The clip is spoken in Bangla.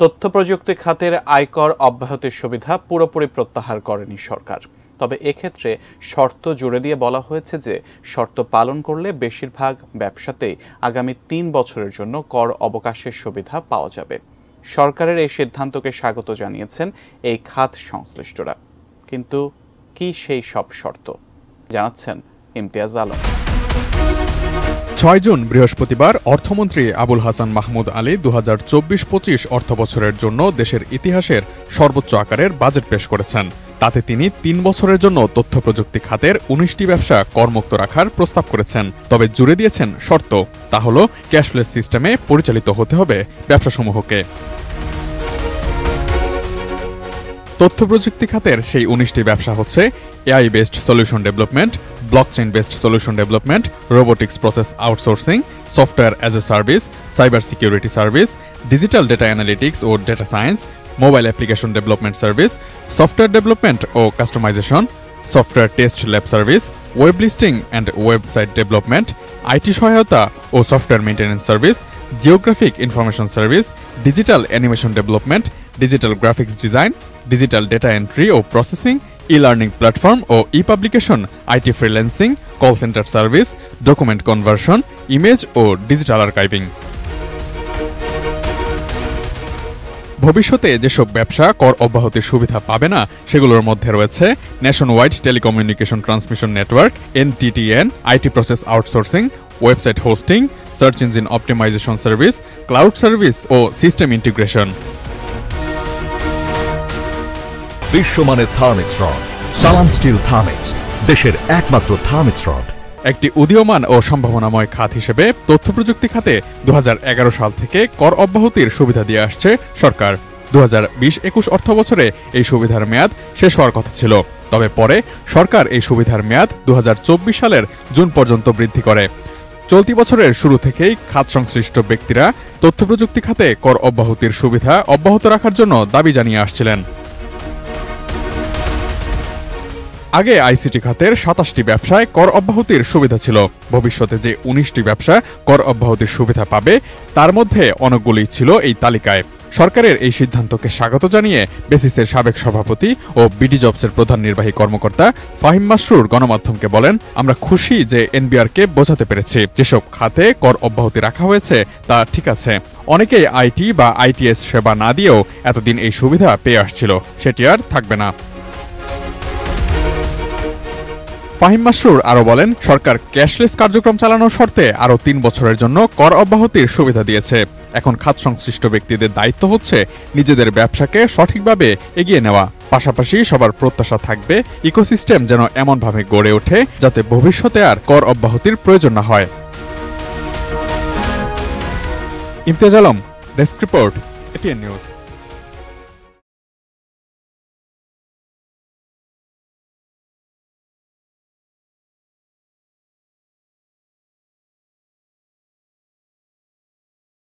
তথ্য প্রযুক্তি খাতের আয়কর অব্যাহতির সুবিধা পুরোপুরি প্রত্যাহার করেনি সরকার। তবে এক্ষেত্রে শর্ত জুড়ে দিয়ে বলা হয়েছে যে শর্ত পালন করলে বেশিরভাগ ব্যবসাতেই আগামী ৩ বছরের জন্য কর অবকাশের সুবিধা পাওয়া যাবে। সরকারের এই সিদ্ধান্তকে স্বাগত জানিয়েছেন এই খাত সংশ্লিষ্টরা। কিন্তু কি সেই সব শর্ত জানাচ্ছেন ইমতিয়াজ আলম। ৬ জুন বৃহস্পতিবার অর্থমন্ত্রী আবুল হাসান মাহমুদ আলী ২০২৪-২৫ অর্থবছরের জন্য দেশের ইতিহাসের সর্বোচ্চ আকারের বাজেট পেশ করেছেন। তাতে তিনি ৩ বছরের জন্য তথ্য প্রযুক্তি খাতের ১৯টি ব্যবসা করমুক্ত রাখার প্রস্তাব করেছেন। তবে জুড়ে দিয়েছেন শর্ত, তা হল ক্যাশলেস সিস্টেমে পরিচালিত হতে হবে ব্যবসাসমূহকে। তথ্য প্রযুক্তি খাতের সেই ১৯টি ব্যবসা হচ্ছে AI based solution development, blockchain based solution development, robotics process outsourcing, software as a service, cyber security service, digital data analytics ও data science, mobile application development service, software development ও customisation, software test lab service, web listing and website development, IT সহায়তা ও software maintenance service, geographic information service, digital animation development, digital graphics design, digital data entry ও প্রসেসিং, ই-লার্নিং প্ল্যাটফর্ম ও e-publication, IT freelancing, call centre service, document conversion, image ও ডিজিটাল আর্কাইভিং। ভবিষ্যতে যেসব ব্যবসা কর অব্যাহতির সুবিধা পাবে না সেগুলোর মধ্যে রয়েছে nationwide telecommunication transmission network (NTTN), IT process outsourcing, website hosting, search engine optimisation service, cloud service ও সিস্টেম ইন্টিগ্রেশন। বিশ্বমানের Thermex rod, Salam steel Thermex, দেশের একমাত্র থার্মিক্স রড। একটি উদীয়মান ও সম্ভাবনাময় খাত হিসেবে তথ্য প্রযুক্তি খাতে ২০১১ সাল থেকে কর অব্যাহতির সুবিধা দিয়ে আসছে সরকার। ২০২০-২১ অর্থবছরে এই সুবিধার মেয়াদ শেষ হওয়ার কথা ছিল। তবে পরে সরকার এই সুবিধার মেয়াদ ২০২৪ সালের জুন পর্যন্ত বৃদ্ধি করে। চলতি বছরের শুরু থেকেই খাত সংশ্লিষ্ট ব্যক্তিরা তথ্য প্রযুক্তি খাতে কর অব্যাহতির সুবিধা অব্যাহত রাখার জন্য দাবি জানিয়ে আসছিলেন। আগে আইসিটি খাতের ২৭টি ব্যবসায় কর অব্যাহতির সুবিধা ছিল। ভবিষ্যতে যে ১৯টি ব্যবসা কর অব্যাহতির সুবিধা পাবে তার মধ্যে অনেকগুলোই ছিল এই তালিকায়। সরকারের এই সিদ্ধান্তকে স্বাগত জানিয়ে বেসিসের সাবেক সভাপতি ও বিডি জবসের প্রধান নির্বাহী কর্মকর্তা ফাহিম মাসরুর গণমাধ্যমকে বলেন, আমরা খুশি যে এনবিআরকে বোঝাতে পেরেছি যেসব খাতে কর অব্যাহতি রাখা হয়েছে তা ঠিক আছে। অনেকেই আইটি বা আইটিএস সেবা না দিয়েও এতদিন এই সুবিধা পেয়ে আসছিল, সেটি আর থাকবে না। ফাহিম মাসরুর আরও বলেন, সরকার ক্যাশলেস কার্যক্রম চালানোর শর্তে আরও ৩ বছরের জন্য কর অব্যাহতির সুবিধা দিয়েছে। এখন খাত সংশ্লিষ্ট ব্যক্তিদের দায়িত্ব হচ্ছে নিজেদের ব্যবসাকে সঠিকভাবে এগিয়ে নেওয়া। পাশাপাশি সবার প্রত্যাশা থাকবে ইকোসিস্টেম যেন এমনভাবে গড়ে ওঠে যাতে ভবিষ্যতে আর কর অব্যাহতির প্রয়োজন না হয়। Imtiaz Alam, desk report, ATN news.